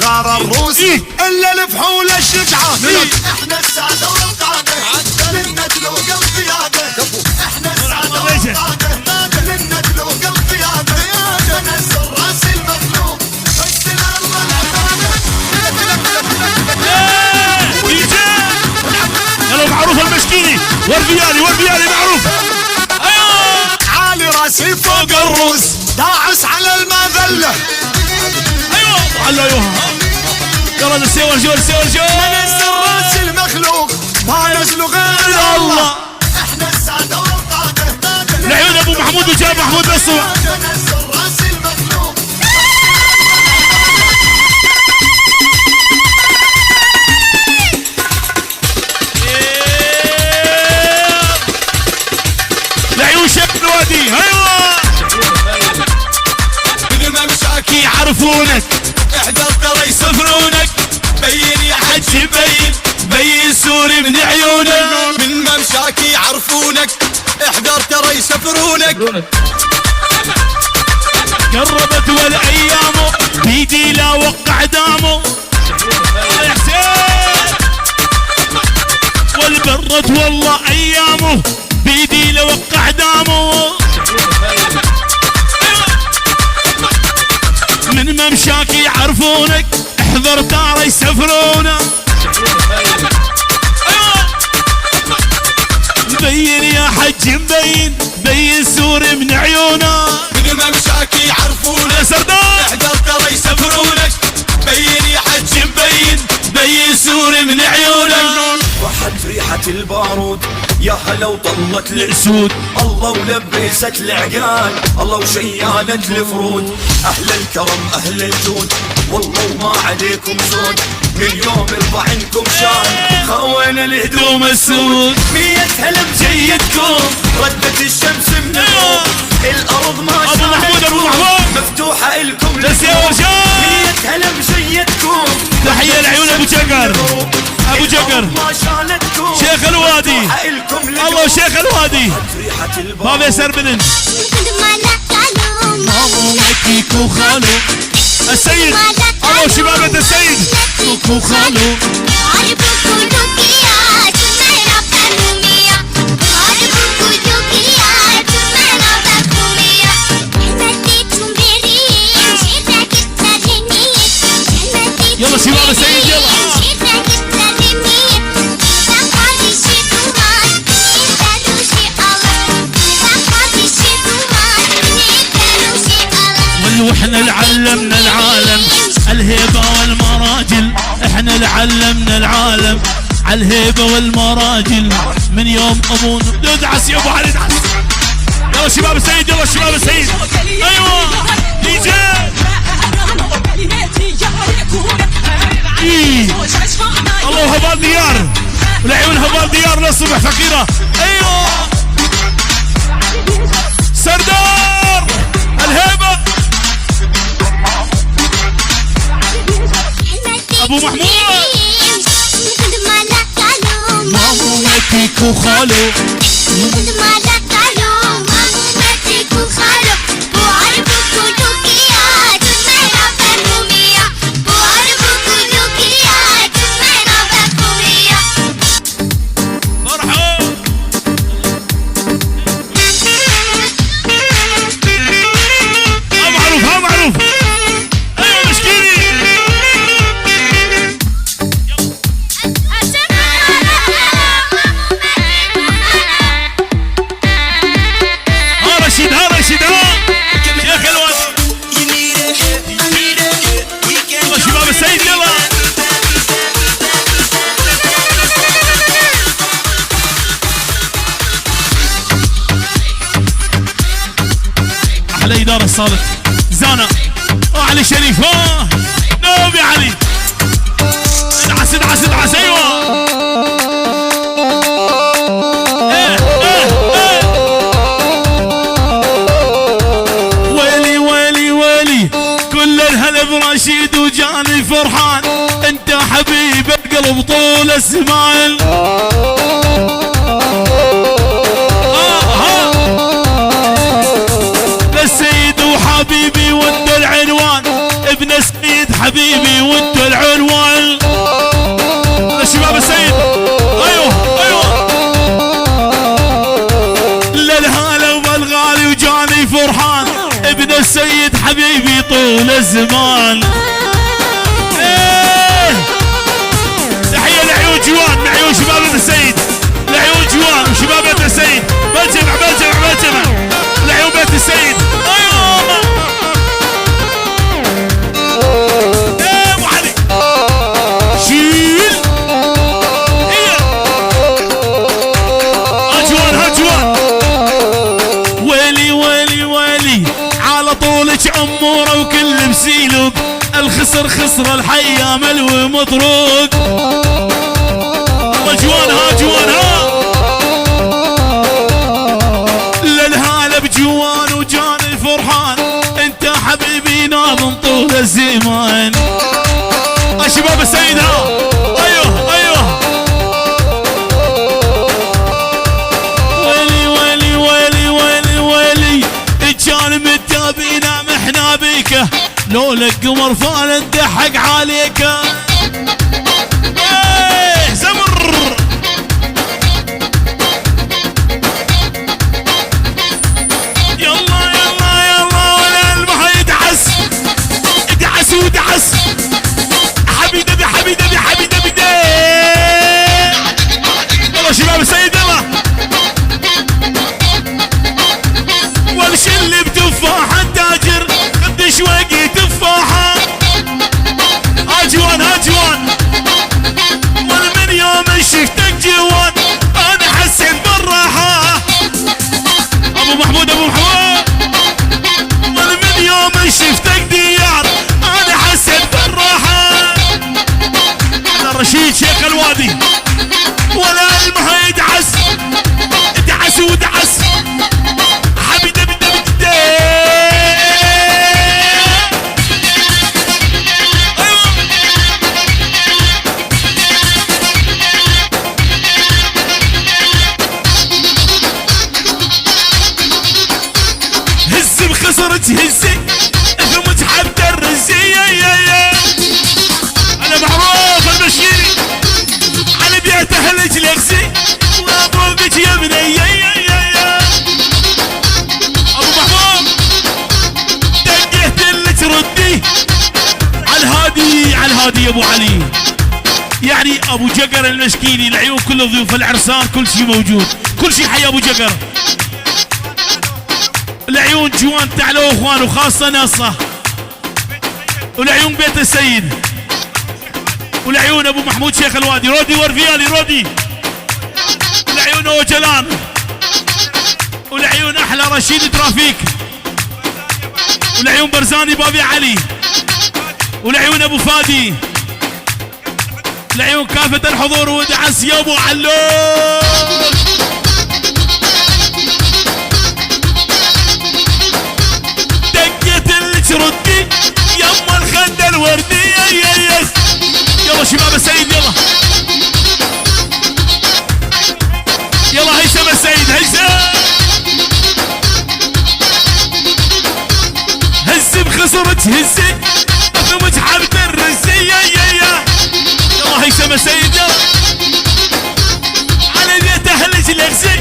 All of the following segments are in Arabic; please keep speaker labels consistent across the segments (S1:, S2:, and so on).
S1: صغار الروس الا الفحول الشجعان.
S2: احنا السادة والقادة لنا تلوق القيادة. احنا السادة والقادة لنا تلوق القيادة. ننزل راس المخلوق بس الله
S3: يلا معروف المشكيني والبيالي معروف.
S1: عالي راسي فوق الروس داعس على المذلة.
S3: ايوه يلا نسوي الجول
S1: ننزل راس المخلوق ما نزلوا غير الله.
S2: احنا السادة والقادة
S3: لعيون ابو محمود وجاب محمود نصر.
S2: ننزل راس المخلوق.
S3: لعيون شاب الوادي. ايوه
S2: من ممشاك
S3: يعرفونك
S2: احذر ترى يسفرونك. بين يا حج بين
S3: سوري من عيونك.
S2: من ممشاك يعرفونك احذر ترى يسفرونك.
S3: قربت والايام بيدي لا وقع دامه. يا حسين والبرد والله ايامه بيدي لا وقع دامه. من ممشاك يعرفونك احذر ترى يسفرونك. مبين يا حج مبين سوري من عيونه.
S2: من ممشاك يعرفونك
S3: يا سردار
S2: احذر ترى يسفرونك. بين يا حج
S3: مبين سوري من عيونه.
S4: وحت ريحة البارود يا هلا وطلت
S3: الاسود.
S4: الله ولبست العقال الله وشيالت الفرود. اهل الكرم اهل الجود والله وما عليكم زود. من يوم اربعنكم شان خوينا الهدوم
S3: السود.
S4: 100 هلا بجيدكم ردت الشمس من الغروب. الارض ما
S3: ابو محمود
S4: مفتوحة الكم
S3: بس يا ورجال
S4: 100 هلا بجيدكم.
S3: تحية لعيون ابو جقر. ابو جقر شيخ الوادي. الله شيخ الوادي بابا سربلن مامو مكيكو خالو السيد. الله شبابة السيد كوكو خالو. يلا شباب السيد يلا. واحنا اللي علمنا العالم الهيبة والمراجل. احنا اللي علمنا العالم على الهيبة والمراجل. من يوم ابونا ادعس يا ابو علي ادعس. يلا شباب السيد يلا شباب السيد. ايوه دي جي الله هبال ديار والعيون هبال ديار للصبح فقيرة. ايوه سردار الهيبة ابو محمود مامو مكيكو خالو. احلى اداره الصالح زانا علي شريف. نوبي علي ادعس ادعس ادعس. ايوه ويلي ويلي ويلي كل الهلا برشيد وجاني فرحان. انت حبيب القلب طول الزمان. السيد وحبيبي وانت العنوان ابن السيد حبيبي وانت وجاني فرحان ابن السيد حبيبي طول الزمان. تحية لعيون جوان، لعيون شباب بيت السيد، لعيون جوان وشباب بيت السيد، بجمع لعيون بيت السيد. ايوه ايه ابو علي شيل هي هجوان ويلي ويلي ويلي على طولك عموره وكل بسيلوك، الخسر خسر الحية ملوي مطروق. جوان للهالة بجوان وجاني فرحان، انت حبيبي ناظم طول الزمان. شباب السيد ها ايوه ويلي ويلي ويلي ويلي ويلي كان متابينا محنا بيكه، لولا القمر فال ضحك عليك. ايه زمر يلا ولا المها يدعس ودعس. حبيبي يلا شباب السيد يلا والشل بتفاحة تاجر قديش وقي تفاحة. هاجوان ومن يوم شفتك جوان انا حسيت بالراحة. ابو محمود ومن يوم شفتك ديار انا حسيت بالراحة. رشيد شيخ الوادي ولا المها يدعس ودعس. خسرت هزي ثم تحب الرزي. انا معروف المشيري على بيت اهلك لغزي وابوك يا بني. ابو محمود دقيت اللي تردي على الهادي يا ابو علي. يعني ابو جقر المشكيني العيون كل ضيوف العرسان كل شيء موجود، كل شيء حي ابو جقر. العيون جوان تعالوا اخوان وخاصة ناصة، والعيون بيت السيد، والعيون ابو محمود شيخ الوادي، رودي ورفيالي رودي، والعيون اوجلان، والعيون احلى رشيد ترافيك، والعيون برزاني بابي علي، والعيون ابو فادي، العيون كافة الحضور ودعس يا ابو علوش. ردي يما الخد الوردي. يلا شباب السيد يلا هيثم السيد هز بخسرت هزي ثم تحبت الرزي. يلا هيثم السيد يلا على بيت اهلك لغزي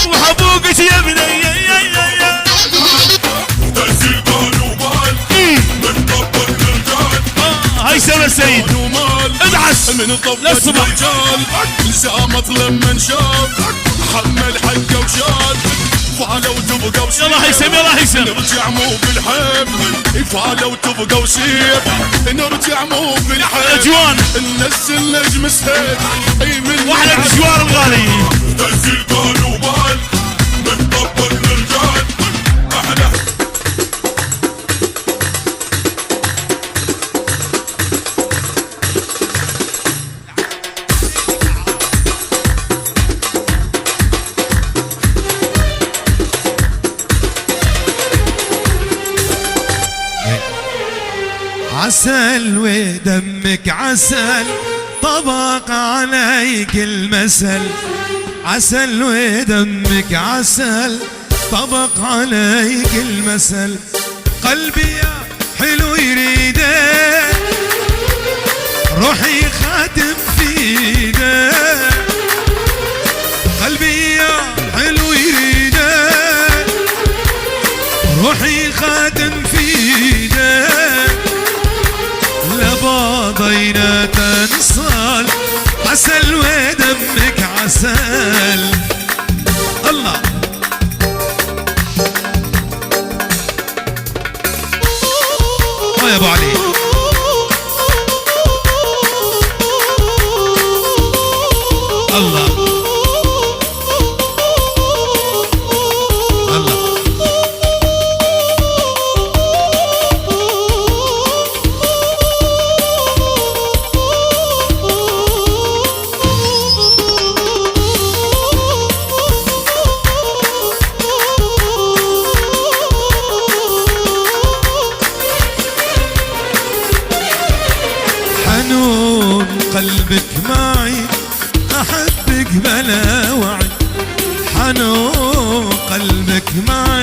S3: وحبوقك يا بني. هيثم السيد ادعس للصبح
S1: لسامت لمن شاف حمل حقه وشال فعلى وتبقى وسيب.
S3: يلا هيثم
S1: نرجع مو بالحب فعلى وتبقى وسيب. نرجع مو بالحب
S3: جوان
S1: ننزل نجم السيد اي من
S3: واحلى الجوار الغالي.
S1: تنزل بال وبال من طبق الرجال احلى. عسل ودمك عسل طبق عليك المثل. عسل ودمك عسل طبق عليك المثل. قلبي يا حلو يريدك روحي خاتم في ايدك. قلبي يا حلو يريدك
S5: خادم فينا لباضينا تنصال عسل ودمك عسل الله يا ابو علي الله الله حنون قلبك معي أحبك بلا وعي حنون قلبك معي